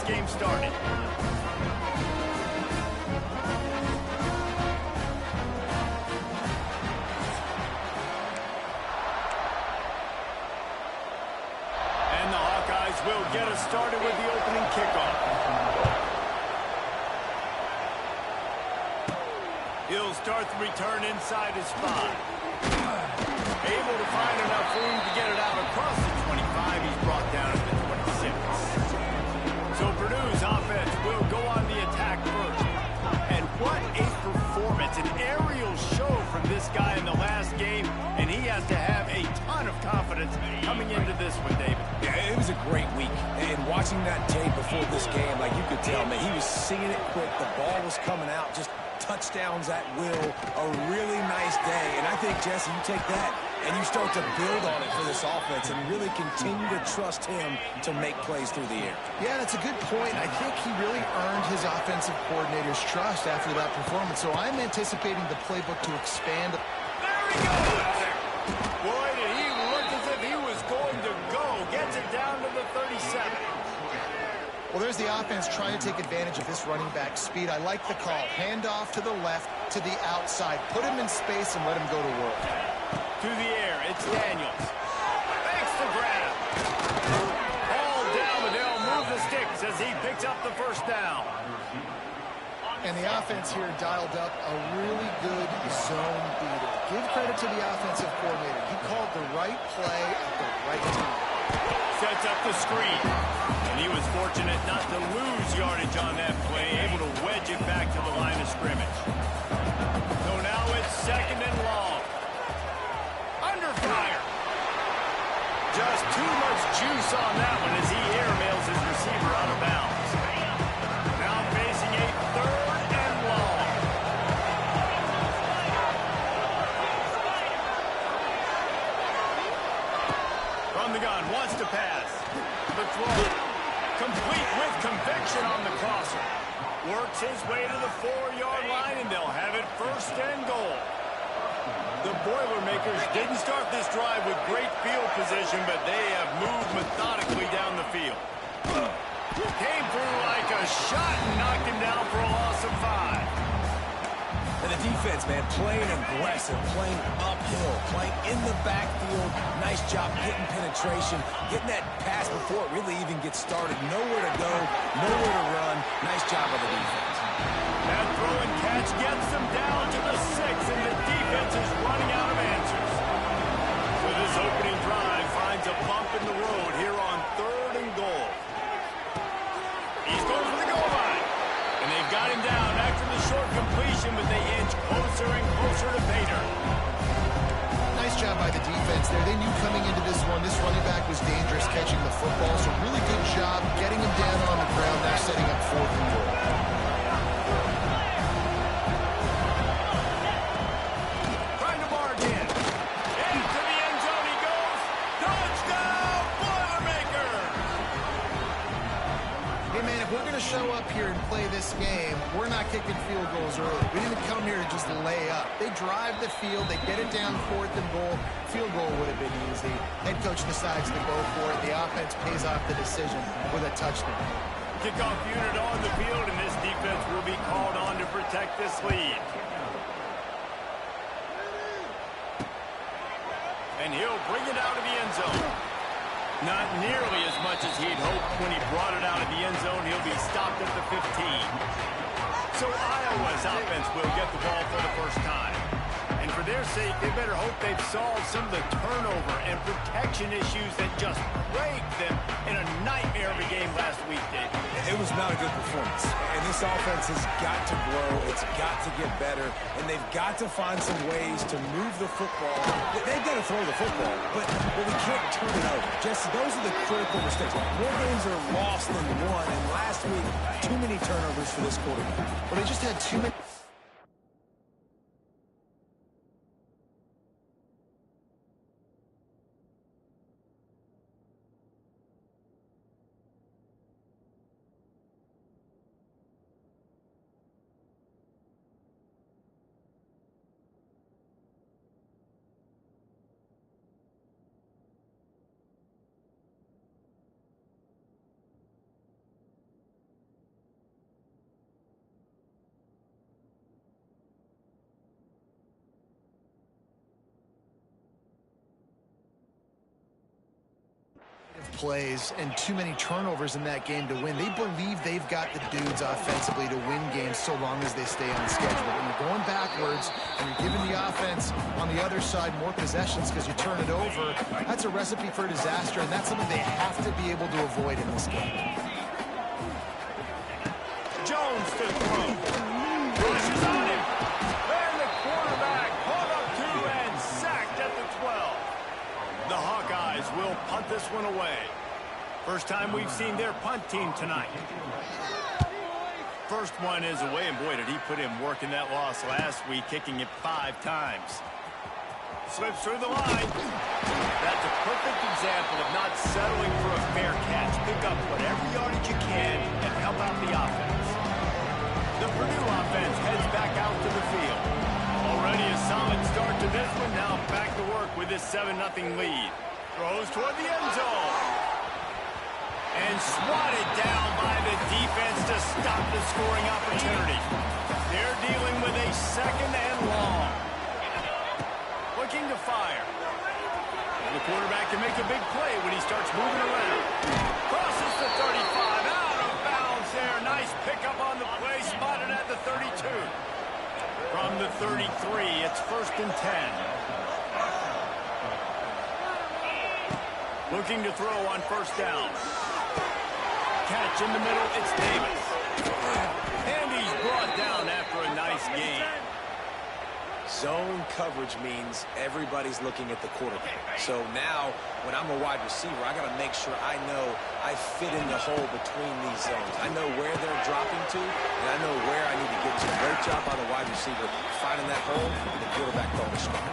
game started. And the Hawkeyes will get us started with the opening kickoff. He'll start the return inside his 5. Able to find enough room to get it out across the 25. He's brought down at the 26. So Purdue's offense will go on the attack first. And what a performance, an aerial show from this guy in the last game. And he has to have a ton of confidence coming into this one, David. Yeah, it was a great week. And watching that tape before this game, like you could tell, man, he was seeing it quick. The ball was coming out, just touchdowns at will. A really nice day. And I think, Jesse, you take that and you start to build on it for this offense and really continue to trust him to make plays through the air. Yeah, that's a good point. I think he really earned his offensive coordinator's trust after that performance. So I'm anticipating the playbook to expand. There he goes! Boy, did he look as if he was going to go. Gets it down to the 37. Well, there's the offense trying to take advantage of this running back speed. I like the call. Hand off to the left, to the outside. Put him in space and let him go to work. To the air, it's Daniels. Thanks to grab. Ball down, but they'll move the sticks as he picks up the first down. And the offense here dialed up a really good zone beater. Give credit to the offensive coordinator. He called the right play at the right time. Sets up the screen. And he was fortunate not to lose yardage on that play, able to wedge it back to the line of scrimmage. So now it's 2nd and long. Under fire. Just too much juice on that one as he airmails his receiver out of bounds. Now facing a 3rd and long. From the gun, wants to pass. The throw. Complete with conviction on the crosser. Works his way to the 4-yard line, and they'll have it 1st and goal. The Boilermakers didn't start this drive with great field position, but they have moved methodically down the field. Came through like a shot and knocked him down for a loss of 5. And the defense, man, playing aggressive, playing uphill, playing in the backfield. Nice job getting penetration, getting that pass before it really even gets started. Nowhere to go, nowhere to run. Nice job by the defense. That throw and catch gets them down to the 6, and the defense is running out of answers. So this opening drive finds a bump in the road here on 3rd and goal. He's going for the goal line. And they've got him down after the short completion, but they inch closer and closer to Pater. Nice job by the defense there. They knew coming into this one, this running back was dangerous catching the football. So really good job getting him down on the ground. Now setting up 4th and goal. Trying to bar again. Into the end zone he goes. Touchdown, Boilermakers! Hey, man, if we're going to show up here and play this game, we're not kicking field goals early. We didn't come here to just lay up. They drive the field. They get it down 4th and goal. Field goal would have been easy. Head coach decides to go for it. The offense pays off the decision with a touchdown. Kickoff unit on the field, and this defense will be called on to protect this lead. And he'll bring it out of the end zone. Not nearly as much as he'd hoped when he brought it out of the end zone. He'll be stopped at the 15. So Iowa's offense will get the ball for the first time. And for their sake, they better hope they've solved some of the turnover and protection issues that just plagued them in a nightmare of a game last week, Dave. It was not a good performance. And this offense has got to grow. It's got to get better. And they've got to find some ways to move the football. They've got to throw the football, but we can't turn it over. Jesse, those are the critical mistakes. More games are lost than won. And last week, too many turnovers for this quarterback. Well, they just had too many. plays and too many turnovers in that game to win. They believe they've got the dudes offensively to win games so long as they stay on the schedule. But when you're going backwards and you're giving the offense on the other side more possessions because you turn it over, that's a recipe for disaster, and that's something they have to be able to avoid in this game. Jones to throw. Rushes on him. And the quarterback caught up to and sacked at the 12. The Hawkeyes will punt this one away. First time we've seen their punt team tonight. First one is away, and boy, did he put in work in that loss last week, kicking it 5 times. Slips through the line. That's a perfect example of not settling for a fair catch. Pick up whatever yardage you can and help out the offense. The Purdue offense heads back out to the field. Already a solid start to this one. Now back to work with this 7-0 lead. Throws toward the end zone. And swatted down by the defense to stop the scoring opportunity. They're dealing with a 2nd and long. Looking to fire. The quarterback can make a big play when he starts moving around. Crosses the 35. Out of bounds there. Nice pickup on the play. Spotted at the 32. From the 33, it's 1st and 10. Looking to throw on 1st down. Catch in the middle, it's Davis. And he's brought down after a nice gain. Zone coverage means everybody's looking at the quarterback. So now, when I'm a wide receiver, I got to make sure I know I fit in the hole between these zones. I know where they're dropping to, and I know where I need to get to. Great job by the wide receiver finding that hole, and the quarterback throwing a strike.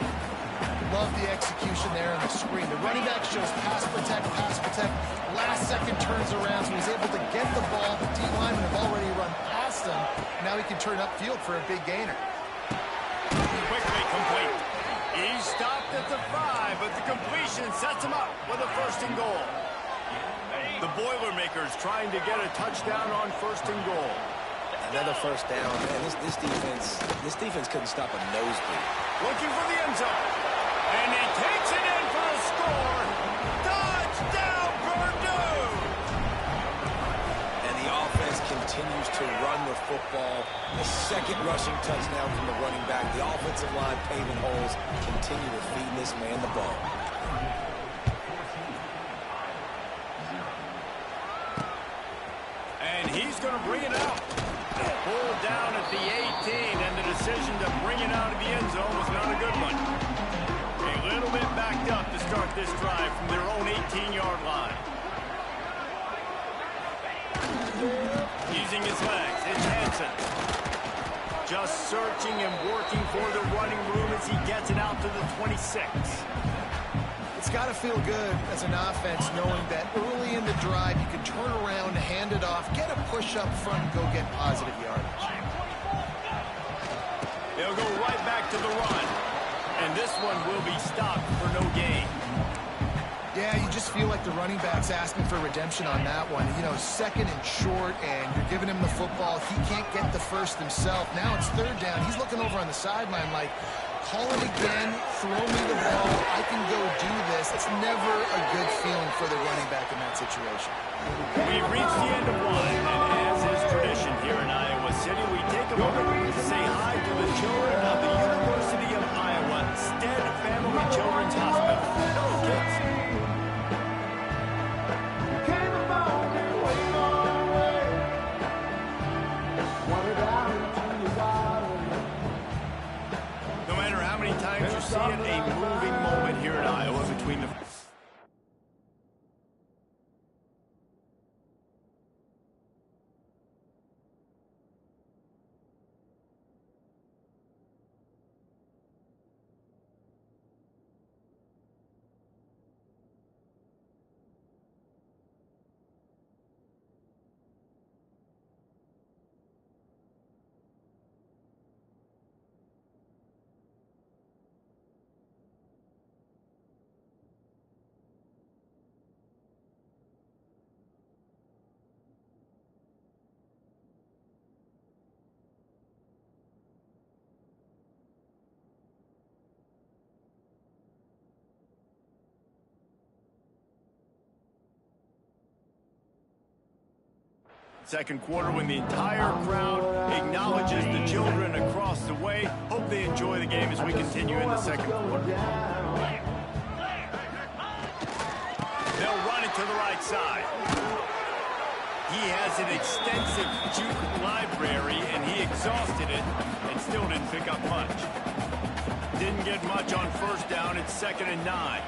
Love the execution there on the screen. The running back shows pass protect, pass protect. Last second turns around, so he's able to get the ball. The D linemen have already run past him. Now he can turn upfield for a big gainer. Quickly complete. He's stopped at the 5, but the completion sets him up with a 1st and goal. The Boilermakers trying to get a touchdown on 1st and goal. Another 1st down, and this defense couldn't stop a nosebleed. Looking for the end zone. And he takes it in for a score. Touchdown, Purdue! And the offense continues to run the football. The 2nd rushing touchdown from the running back. The offensive line paving holes. Continue to feed this man the ball. And he's going to bring it out. Pulled down at the 18, and the decision to bring it out of the end zone was not a good one. A little bit backed up to start this drive from their own 18-yard line. Using his legs, it's Hansen. Just searching and working for the running room as he gets it out to the 26. It's got to feel good as an offense knowing that early in the drive you can turn around, hand it off, get a push up front, and go get positive yardage. They'll go right back to the run. And this one will be stopped for no gain. Yeah, you just feel like the running back's asking for redemption on that one. You know, 2nd and short, and you're giving him the football. He can't get the 1st himself. Now it's 3rd down. He's looking over on the sideline like, call it again, throw me the ball, I can go do this. It's never a good feeling for the running back in that situation. We've reached the end of one, and as is tradition here in Iowa City, we take a moment to say hi to the children of the University of Iowa Stead Family Children's Hospital. Hello, kids. No matter how many times you see it, a moving moment here in Iowa between the... Second quarter when the entire crowd acknowledges the children across the way. Hope they enjoy the game as we continue in the second quarter. They'll run it to the right side. He has an extensive juke library, and he exhausted it and still didn't pick up much. Didn't get much on first down. It's 2nd and 9.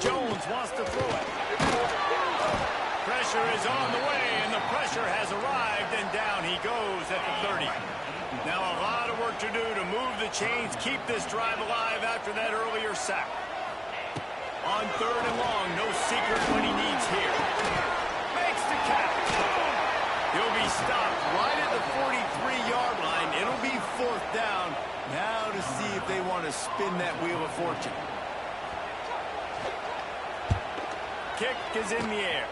Jones wants to throw it. Pressure is on the way, and the pressure has arrived, and down he goes at the 30. Now a lot of work to do to move the chains, keep this drive alive after that earlier sack. On 3rd and long, no secret what he needs here. Makes the catch. He'll be stopped right at the 43-yard line. It'll be 4th down. Now to see if they want to spin that wheel of fortune. Kick is in the air.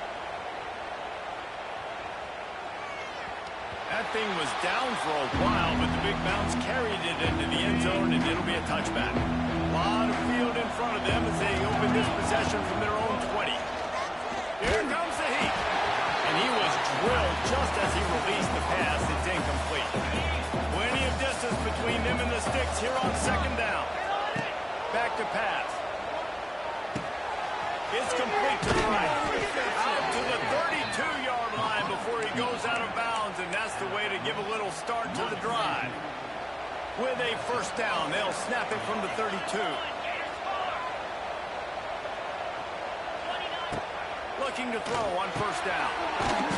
That thing was down for a while, but the big bounce carried it into the end zone, and it'll be a touchback. A lot of field in front of them as they open this possession from their own 20. Here comes the heat. And he was drilled just as he released the pass. It's incomplete. Plenty of distance between them and the sticks here on 2nd down. Back to pass. It's complete to the right. Out to the 32-yard line before he goes out of bounds, and that's the way to give a little start to the drive. With a 1st down, they'll snap it from the 32. Looking to throw on 1st down.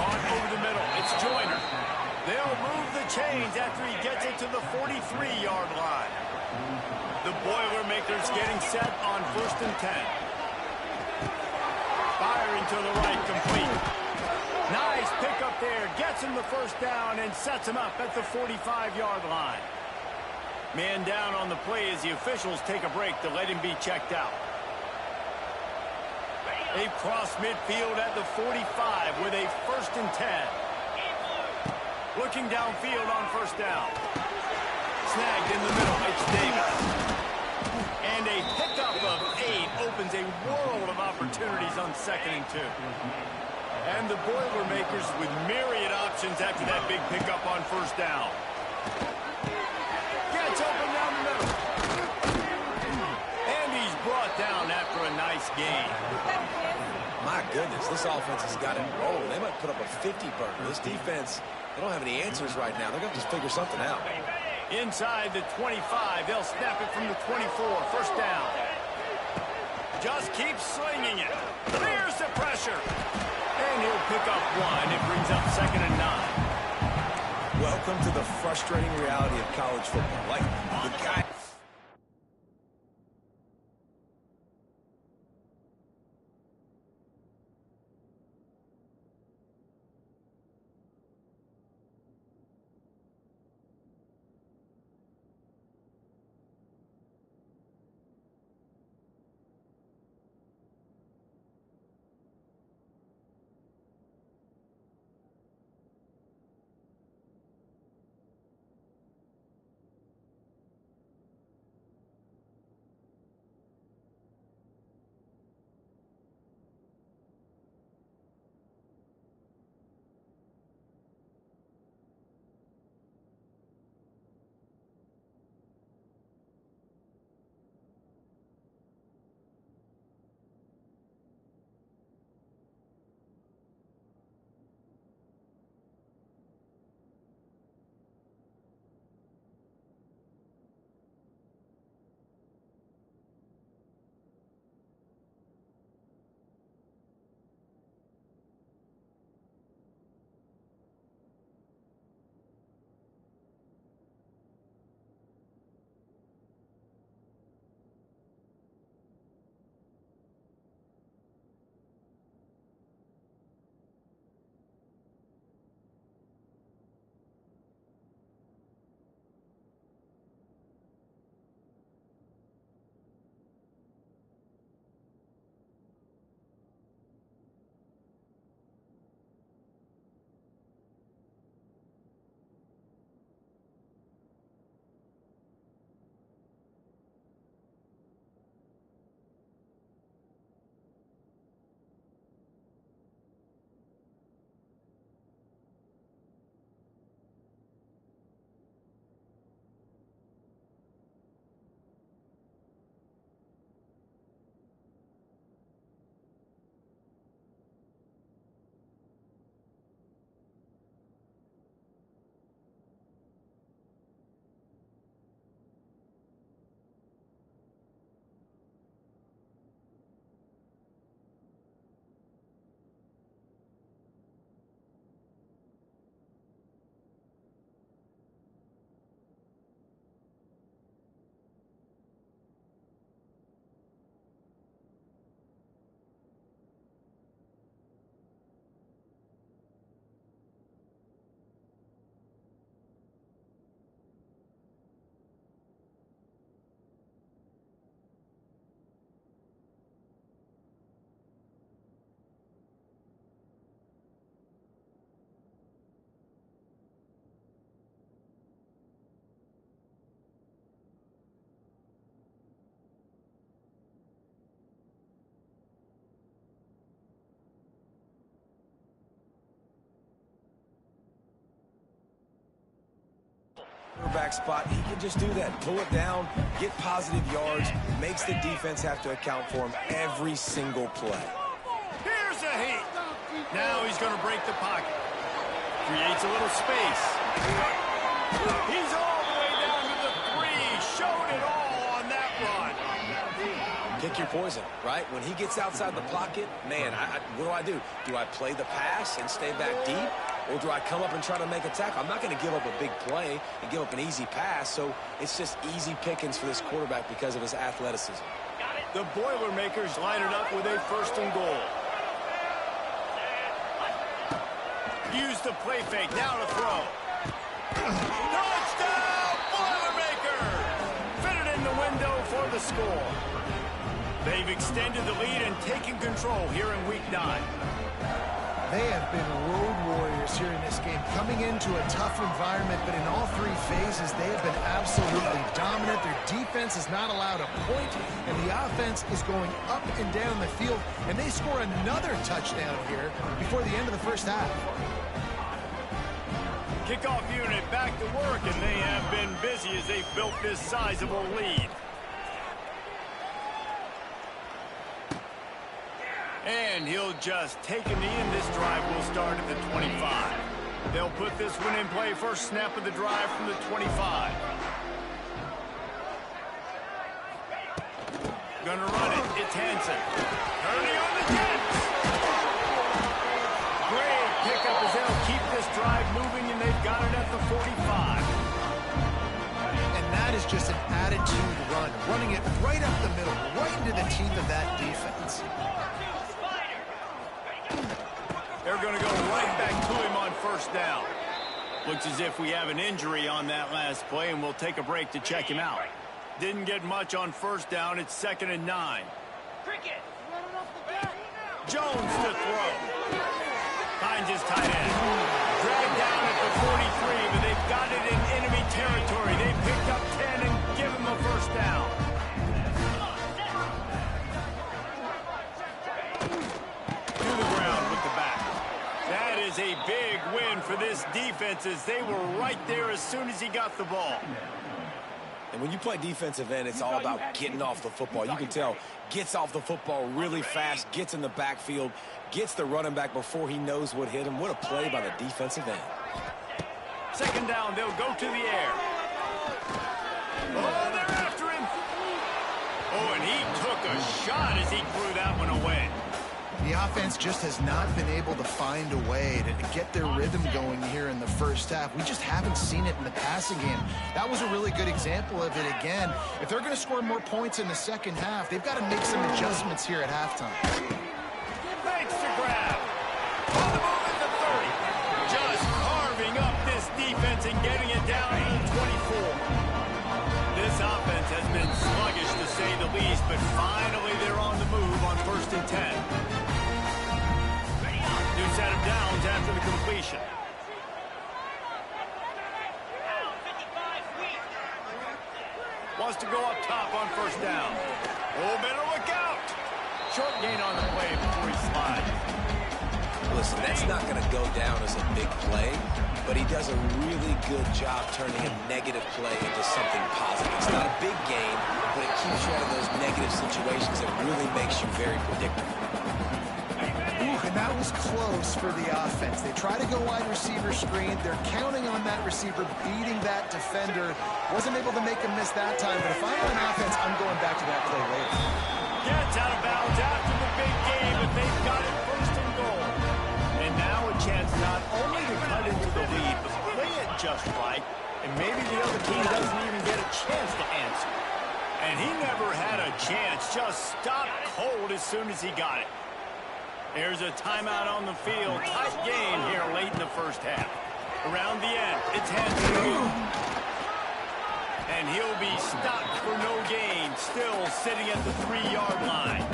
Caught over the middle. It's Joyner. They'll move the chains after he gets it to the 43-yard line. The Boilermakers getting set on 1st and 10. Firing to the right, complete. Nice pickup there. Gets him the 1st down and sets him up at the 45-yard line. Man down on the play as the officials take a break to let him be checked out. They've crossed midfield at the 45 with a 1st and 10. Looking downfield on 1st down. Snagged in the middle. It's Davis. And a pickup of 8 opens a world of opportunities on 2nd and 2. And the Boilermakers with myriad options after that big pickup on 1st down. Gets open down the middle. And he's brought down after a nice gain. My goodness, this offense has got it rolling. They might put up a 50-burger. This defense, they don't have any answers right now. They're going to just figure something out. Inside the 25, they'll snap it from the 24. 1st down. Just keeps slinging it. Clears the pressure. And he'll pick up 1. It brings up 2nd and 9. Welcome to the frustrating reality of college football. Like, the guy... quarterback spot, he can just do that. Pull it down, get positive yards, makes the defense have to account for him every single play. Here's a heat. Now he's going to break the pocket. Creates a little space. He's all the way down to the 3. Showed it all on that run. Pick your poison, right? When he gets outside the pocket, man, what do? Do I play the pass and stay back deep? Or do I come up and try to make a tackle? I'm not going to give up a big play and give up an easy pass, so it's just easy pickings for this quarterback because of his athleticism. The Boilermakers line it up with a 1st and goal. Use the play fake, now to throw. Touchdown, Boilermakers! Fitted in the window for the score. They've extended the lead and taken control here in Week 9. They have been road warriors here in this game, coming into a tough environment, but in all 3 phases, they have been absolutely dominant. Their defense is not allowed a point, and the offense is going up and down the field, and they score another touchdown here before the end of the first half. Kickoff unit back to work, and they have been busy as they've built this sizable lead. And he'll just take a knee, and this drive will start at the 25. They'll put this one in play. First snap of the drive from the 25. Gonna run it. It's Hansen. Turning on the Jets. Great pickup as they'll keep this drive moving, and they've got it at the 45. And that is just an attitude run, running it right up the middle, right into the teeth of that defense. They're going to go right back to him on 1st down. Looks as if we have an injury on that last play, and we'll take a break to check him out. Didn't get much on 1st down. It's 2nd and 9. Jones to throw. Finds his tight end. Dragged down at the 43, but they've got it in enemy territory. They picked up 10 and give him a 1st down. Is a big win for this defense as they were right there as soon as he got the ball. And when you play defensive end, it's all about getting off the football. You can tell, gets off the football really fast, gets in the backfield, gets the running back before he knows what hit him. What a play by the defensive end. 2nd down, they'll go to the air. Oh, they're after him. Oh, and he took a shot as he threw that one away. The offense just has not been able to find a way to get their rhythm going here in the first half. We just haven't seen it in the passing game. That was a really good example of it again. If they're going to score more points in the second half, they've got to make some adjustments here at halftime. Thanks to grab. On the move at the 30. Just carving up this defense and getting it down to the 24. This offense has been sluggish to say the least, but finally they're on the move on 1st and 10. New set of downs after the completion. Wants to go up top on 1st down. Oh, better look out. Short gain on the play before he slides. Listen, that's not going to go down as a big play, but he does a really good job turning a negative play into something positive. It's not a big game, but it keeps you out of those negative situations. It really makes you very predictable. And that was close for the offense. They try to go wide receiver screen. They're counting on that receiver beating that defender. Wasn't able to make him miss that time, but if I'm on offense, I'm going back to that play later. Gets out of bounds after the big game, but they've got it 1st and goal. And now a chance not only to cut into the lead, but play it just right, and maybe the other team doesn't even get a chance to answer. And he never had a chance, just stopped cold as soon as he got it. There's a timeout on the field. Tight game here late in the first half. Around the end, it's Hansen. And he'll be stopped for no gain, still sitting at the 3-yard line.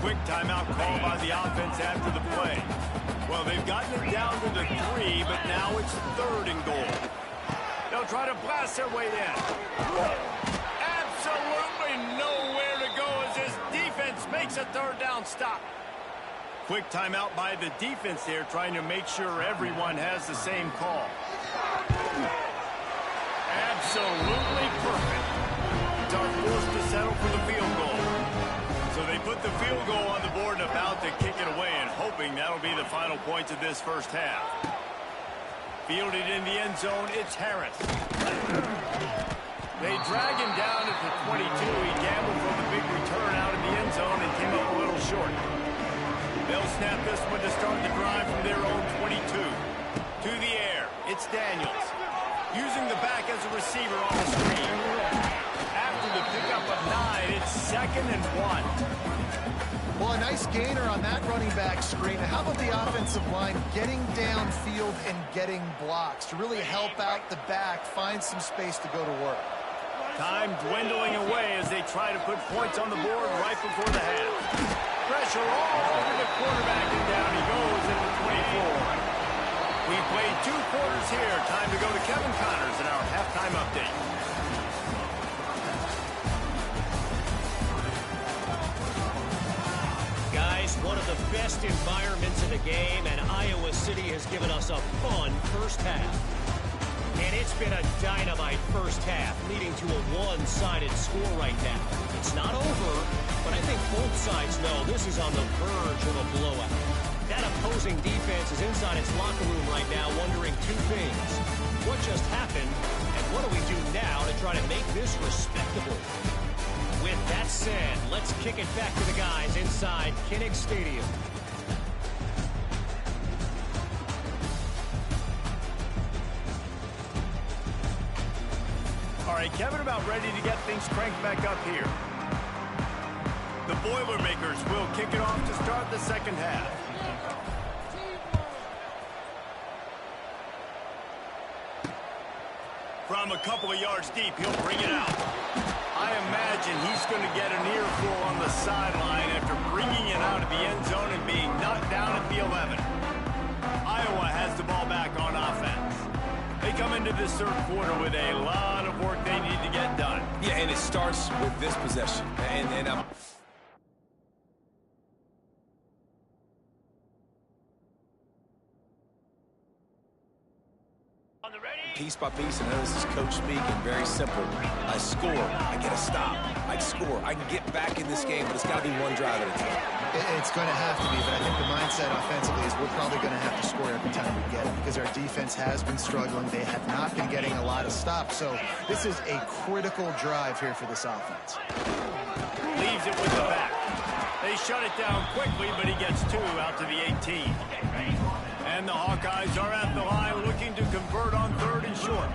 Quick timeout call by the offense after the play. Well, they've gotten it down to the 3, but now it's 3rd and goal. They'll try to blast their way in. Absolutely nowhere to go as this defense makes a 3rd down stop. Quick timeout by the defense there, trying to make sure everyone has the same call. Absolutely perfect. Are forced to settle for the field goal. So they put the field goal on the board and about to kick it away and hoping that'll be the final points of this first half. Fielded in the end zone, it's Harris. They drag him down at the 22. He gambled for the big return out in the end zone and came up a little short. They'll snap this one to start the drive from their own 22. To the air, it's Daniels. Using the back as a receiver on the screen. After the pickup of 9, it's 2nd and 1. Well, a nice gainer on that running back screen. How about the offensive line getting downfield and getting blocks to really help out the back, find some space to go to work? Time dwindling away as they try to put points on the board right before the half. Pressure all over the quarterback, and down he goes at the 24. We've played 2 quarters here. Time to go to Kevin Connors in our halftime update. Guys, one of the best environments in the game, and Iowa City has given us a fun first half. And it's been a dynamite first half, leading to a one-sided score right now. It's not over, but I think both sides know this is on the verge of a blowout. That opposing defense is inside its locker room right now wondering 2 things. What just happened, and what do we do now to try to make this respectable? With that said, let's kick it back to the guys inside Kinnick Stadium. All right, Kevin, about ready to get things cranked back up here. The Boilermakers will kick it off to start the second half. From a couple of yards deep, he'll bring it out. I imagine he's going to get an earful on the sideline after bringing it out of the end zone and being knocked down at the 11. Iowa has the ball back on offense. They come into this third quarter with a lot of work they need to get done. Yeah, and it starts with this possession. And I'm... Piece by piece, and I know this is coach speaking, very simple. I score, I get a stop. I score, I can get back in this game, but it's got to be one drive at a time. It's going to have to be, but I think the mindset offensively is we're probably going to have to score every time we get it because our defense has been struggling. They have not been getting a lot of stops, so this is a critical drive here for this offense. Leaves it with the back. They shut it down quickly, but he gets 2 out to the 18. And the Hawkeyes are at the line looking to convert on 3rd and short.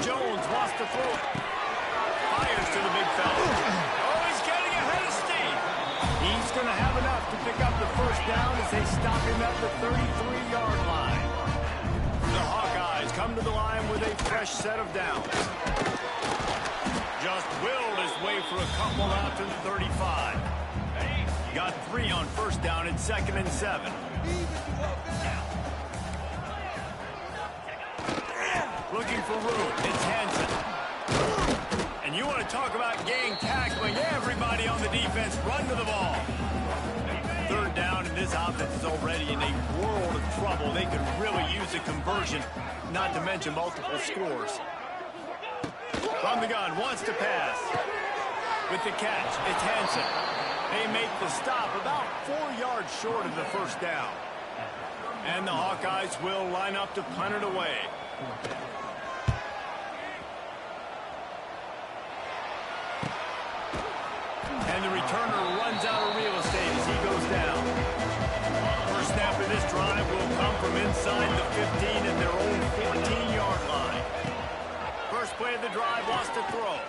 Jones wants to throw it. Fires to the big fella. Oh, he's getting ahead of steam. He's going to have enough to pick up the first down as they stop him at the 33-yard line. The Hawkeyes come to the line with a fresh set of downs. Just willed his way for a couple out to the 35. Got 3 on first down and 2nd and 7. Looking for room. It's Hansen. And you want to talk about gang tackling. Everybody on the defense run to the ball. 3rd down, and this offense is already in a world of trouble. They could really use a conversion, not to mention multiple scores. From the gun, wants to pass. With the catch, it's Hansen. They make the stop about 4 yards short of the first down. And the Hawkeyes will line up to punt it away. And the returner runs out of real estate as he goes down. First snap of this drive will come from inside the 15 at their own 14-yard line. First play of the drive, wants to throw.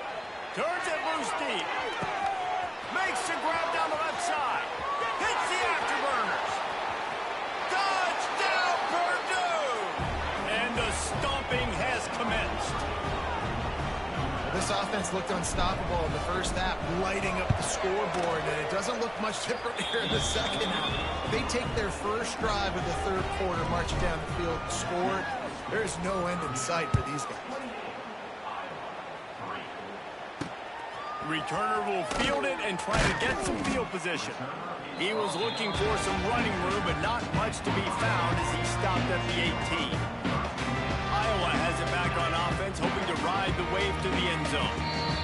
Turns it loose deep. Makes the grab down the left side. Hits the afterburners. Touchdown, Purdue! And the stomping has commenced. This offense looked unstoppable in the first half, lighting up the scoreboard, and it doesn't look much different here in the second half. They take their first drive of the third quarter, marching down the field and score. There's no end in sight for these guys. Returner will field it and try to get some field position. He was looking for some running room, but not much to be found as he stopped at the 18. Iowa has it back offense hoping to ride the wave to the end zone.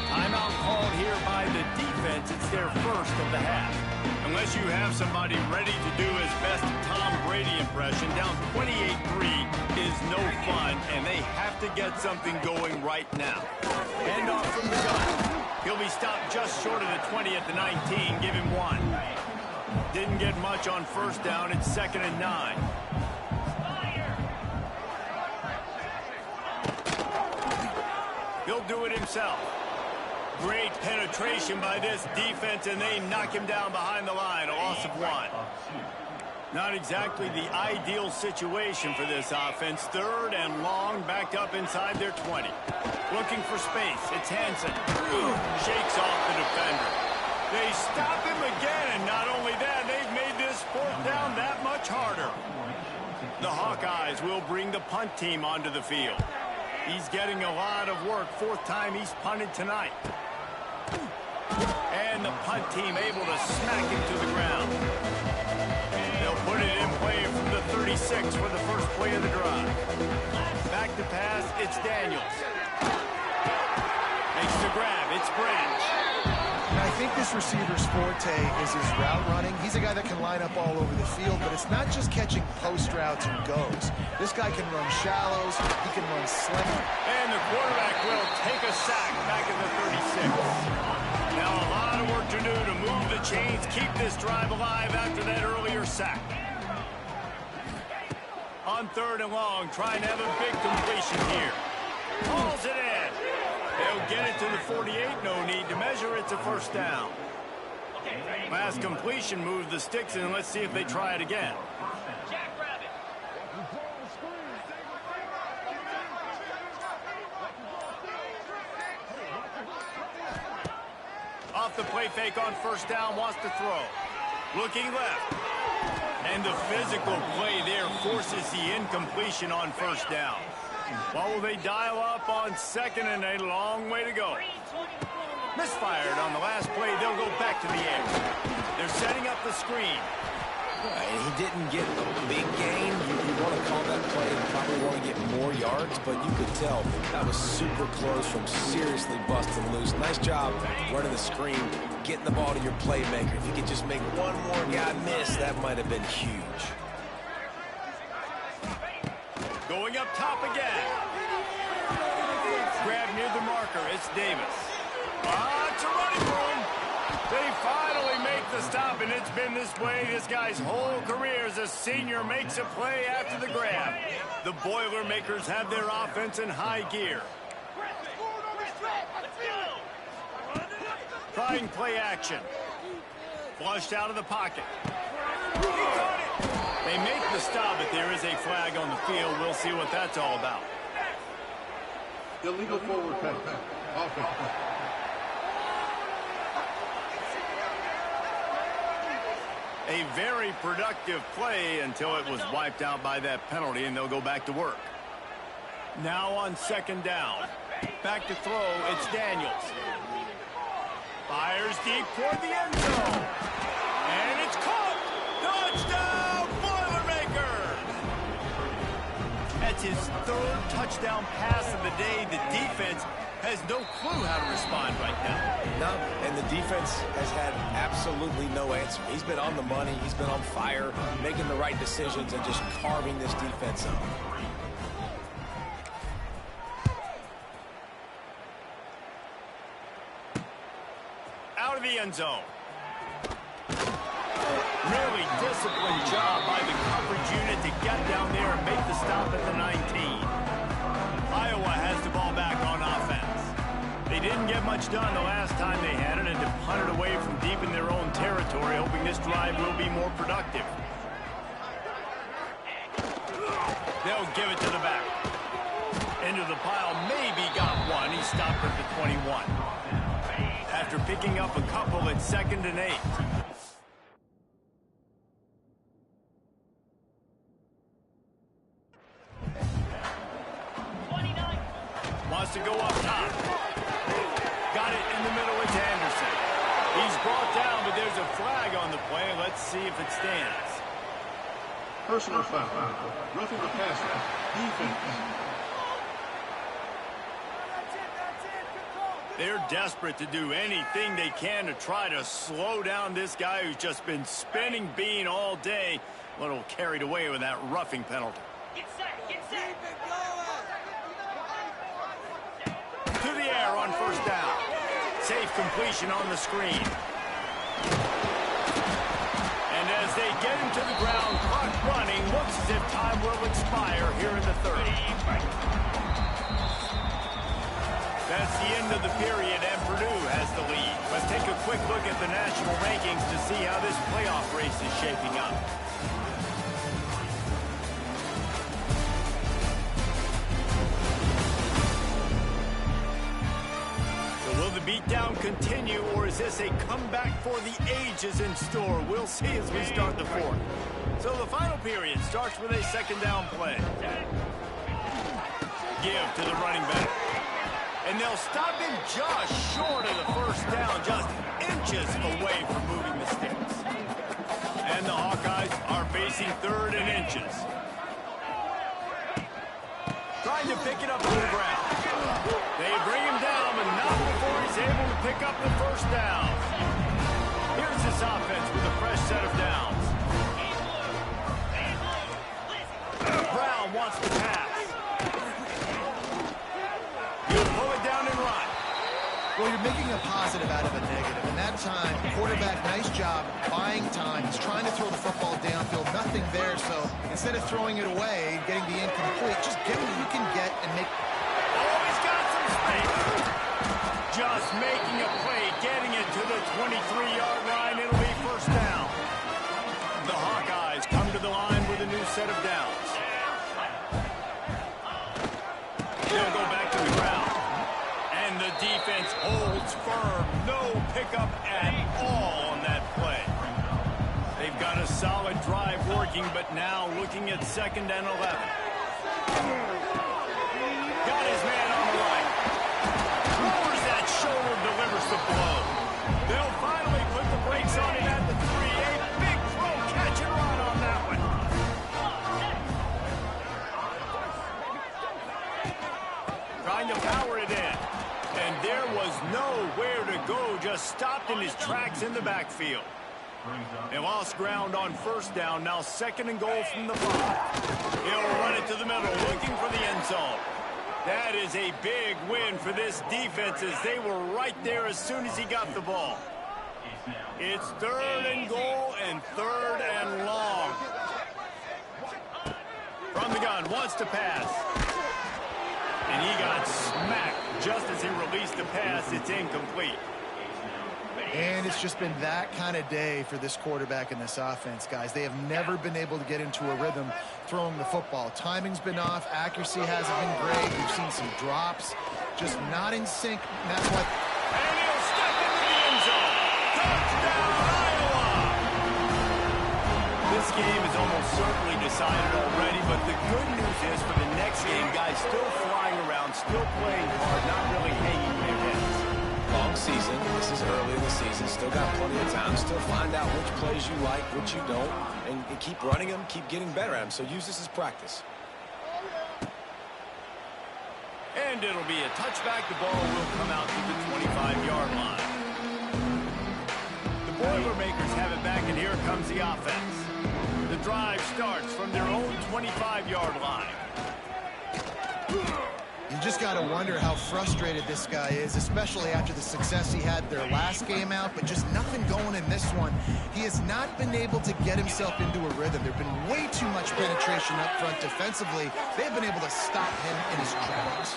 Timeout called here by the defense. It's their first of the half. Unless you have somebody ready to do his best Tom Brady impression, down 28-3 is no fun, and they have to get something going right now. Handoff from the gun. He'll be stopped just short of the 20 at the 19. Give him one. Didn't get much on first down. It's 2nd and 9. He'll do it himself. Great penetration by this defense, and they knock him down behind the line. A loss of 1. Not exactly the ideal situation for this offense. 3rd and long, backed up inside their 20. Looking for space. It's Hansen. Shakes off the defender. They stop him again, and not only that, they've made this 4th down that much harder. The Hawkeyes will bring the punt team onto the field. He's getting a lot of work. 4th time he's punted tonight. And the punt team able to smack him to the ground. They'll put it in play from the 36 for the first play of the drive. Back to pass, it's Daniels. Makes the grab, it's Branch. And I think this receiver's forte is his route running. He's a guy that can line up all over the field, but it's not just catching post routes and goes. This guy can run shallows, he can run slant. And the quarterback will take a sack back at the 36. Now a lot of work to do to move the chains, keep this drive alive after that earlier sack. On 3rd and long, trying to have a big completion here. Hauls it in. They'll get it to the 48. No need to measure. It's a 1st down. Last completion moved the sticks in. Let's see if they try it again. Off the play fake on 1st down, wants to throw. Looking left. And the physical play there forces the incompletion on 1st down. What will they dial up on 2nd and a long way to go? Misfired on the last play. They'll go back to the air. They're setting up the screen. And he didn't get a big gain. You want to call that play and probably want to get more yards, but you could tell that was super close from seriously busting loose. Nice job running the screen, getting the ball to your playmaker. If you could just make one more guy miss, that might have been huge. Going up top again. Grab near the marker. It's Davis. It's a running room. They finally make the stop, and it's been this way this guy's whole career as a senior makes a play after the grab. The Boilermakers have their offense in high gear. Trying play action. Flushed out of the pocket. He caught it. They make the stop, but there is a flag on the field. We'll see what that's all about. Illegal forward pass. Offense. A very productive play until it was wiped out by that penalty, and they'll go back to work. Now on 2nd down. Back to throw, it's Daniels. Fires deep toward the end zone. And it's caught! Touchdown, Boilermakers! That's his 3rd touchdown pass of the day. The defense has no clue how to respond right now. No, and the defense has had absolutely no answer. He's been on the money. He's been on fire, making the right decisions and just carving this defense up. Out of the end zone. Really disciplined job by the coverage unit to get down there and make the stop at the 19. Iowa has the ball back on offense. They didn't get much done the last time they had it, and to punt it away from deep in their own territory, hoping this drive will be more productive. They'll give it to the back. Into the pile, maybe got one. He stopped at the 21. After picking up a couple, it's 2nd and 8. Wants to go up top. Got it in the middle with Anderson. He's brought down, but there's a flag on the play. Let's see if it stands. Personal foul. Roughing the passer. Defense. They're desperate to do anything they can to try to slow down this guy who's just been spinning bean all day. A little carried away with that roughing penalty. Get set, get set. To the air on first down. Safe completion on the screen. And as they get him to the ground, clock running, looks as if time will expire here in the third. That's the end of the period, and Purdue has the lead. Let's take a quick look at the national rankings to see how this playoff race is shaping up. Will the beatdown continue, or is this a comeback for the ages in store? We'll see as we start the fourth. So the final period starts with a second down play. Give to the running back. And they'll stop him just short of the first down, just inches away from moving the sticks. And the Hawkeyes are facing third and inches. Trying to pick it up on the ground. They bring him down, but not before he's able to pick up the first down. Here's this offense with a fresh set of downs. Brown wants to pass. He'll pull it down and run. Well, you're making a positive out of a negative. And that time, quarterback, nice job buying time. He's trying to throw the football downfield. Nothing there, so instead of throwing it away, getting the incomplete, just get what you can get and make... Oh, he's got some space. Just making a play, getting it to the 23-yard line. It'll be first down. The Hawkeyes come to the line with a new set of downs. They'll go back to the ground. And the defense holds firm. No pickup at all on that play. They've got a solid drive working, but now looking at 2nd and 11. Got his man on the right. Lowers that shoulder, delivers the blow. They'll finally put the brakes on him at the 3. A big throw, catch and run on that one. Trying to power it in. And there was nowhere to go, just stopped in his tracks in the backfield. They lost ground on first down, now 2nd and goal from the 5. He'll run it to the middle, looking for the end zone. That is a big win for this defense as they were right there as soon as he got the ball. It's 3rd and goal and 3rd and long. From the gun, wants to pass. And he got smacked just as he released the pass. It's incomplete. And it's just been that kind of day for this quarterback and this offense, guys. They have never been able to get into a rhythm throwing the football. Timing's been off. Accuracy hasn't been great. We've seen some drops. Just not in sync. And that's what... And he'll step into the end zone. Touchdown, Iowa! This game is almost certainly decided already, but the good news is for the next game, guys still flying around, still playing hard, not really hanging their heads. Long season. This is early in the season. Still got plenty of time. Still find out which plays you like, which you don't, and keep running them, keep getting better at them. So use this as practice. And it'll be a touchback. The ball will come out to the 25-yard line. The Boilermakers have it back, and here comes the offense. The drive starts from their own 25-yard line. You just got to wonder how frustrated this guy is, especially after the success he had their last game out, but just nothing going in this one. He has not been able to get himself into a rhythm. There's been way too much penetration up front defensively. They've been able to stop him in his tracks.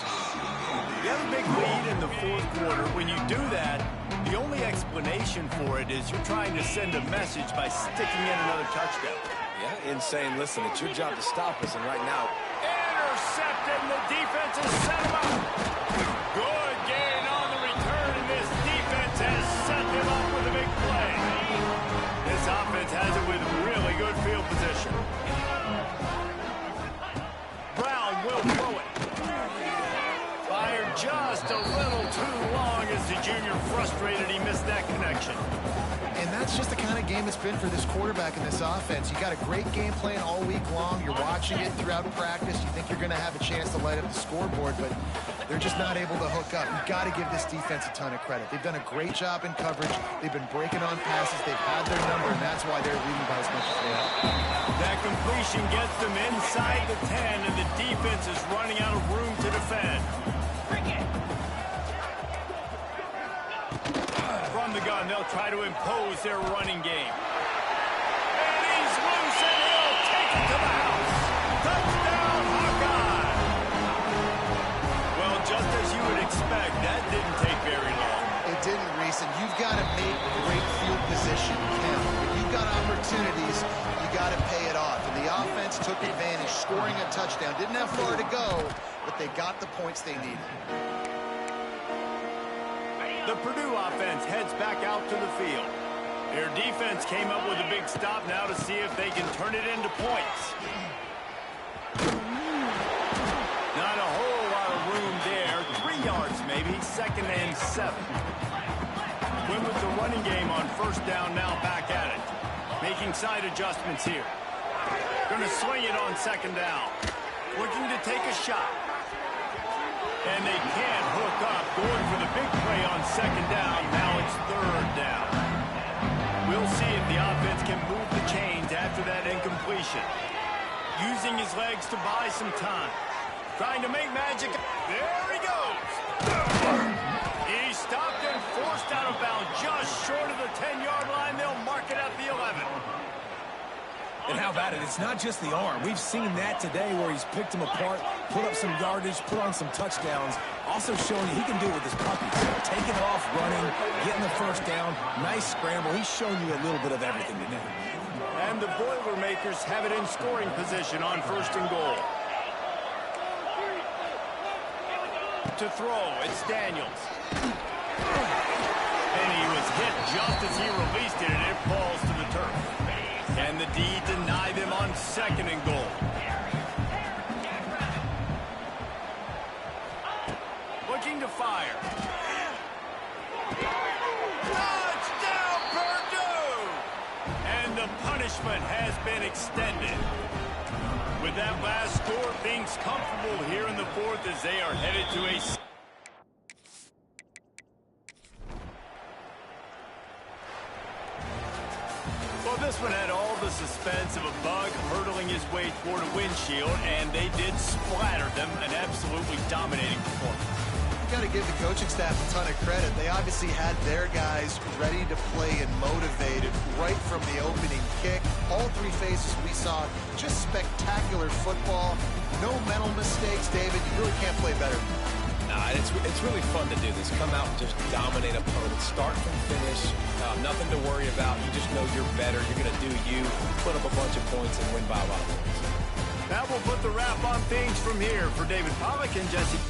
You have a big lead in the 4th quarter. When you do that, the only explanation for it is you're trying to send a message by sticking in another touchdown. Yeah, and saying, listen, it's your job to stop us, and right now... Intercepted, and the defense has set him up. Good gain on the return, and this defense has set them up with a big play. This offense has it with really good field position. Brown will throw it. Fired just a little too long as the junior frustrated he missed that connection. And that's just the kind of game it's been for this quarterback in this offense. You got a great game plan all week long. You're watching it throughout practice. You think you're going to have a chance to light up the scoreboard, but they're just not able to hook up. You've got to give this defense a ton of credit. They've done a great job in coverage. They've been breaking on passes. They've had their number, and that's why they're leading by as much as they are. That completion gets them inside the 10, and the defense is running out of room to defend. From the gun, they'll try to impose their running game. And he's loose, and he'll take it to the house. Touchdown, Hawkeye! Well, just as you would expect, that didn't take very long. It didn't, Reese, and you've got to make great field position count. When you've got opportunities, you got to pay it off. And the offense took advantage, scoring a touchdown. Didn't have far to go, but they got the points they needed. The Purdue offense heads back out to the field. Their defense came up with a big stop now to see if they can turn it into points. Not a whole lot of room there. 3 yards maybe, 2nd and 7. Win with the running game on 1st down, now back at it. Making side adjustments here. Going to swing it on 2nd down. Looking to take a shot. And they can't hook up. Going for the big play on 2nd down. Now it's 3rd down. We'll see if the offense can move the chains after that incompletion. Using his legs to buy some time. Trying to make magic. There he goes. He stopped and forced out of bounds just short of the 10-yard line. They'll mark it at the 11. And how about it? It's not just the arm. We've seen that today where he's picked them apart, put up some yardage, put on some touchdowns. Also showing you he can do it with his puppies. Taking off, running, getting the 1st down. Nice scramble. He's shown you a little bit of everything today. And the Boilermakers have it in scoring position on 1st and goal. To throw, it's Daniels. And he was hit just as he released it, and it falls to the turf. And the D deny them on 2nd and goal. Looking to fire. Touchdown, Purdue! And the punishment has been extended. With that last score, things comfortable here in the 4th as they are headed to a... Well, this one had all the suspense of a bug hurtling his way toward a windshield, and they did splatter them. An absolutely dominating performance. You got to give the coaching staff a ton of credit. They obviously had their guys ready to play and motivated right from the opening kick. All 3 phases we saw, just spectacular football. No mental mistakes, David. You really can't play better. Nah, it's really fun to do this. Come out and just dominate opponents. Start from finish. Nothing to worry about. You just know you're better. You're going to do you. Put up a bunch of points and win by a lot of points. That will put the wrap on things from here. For David Pollack and Jesse...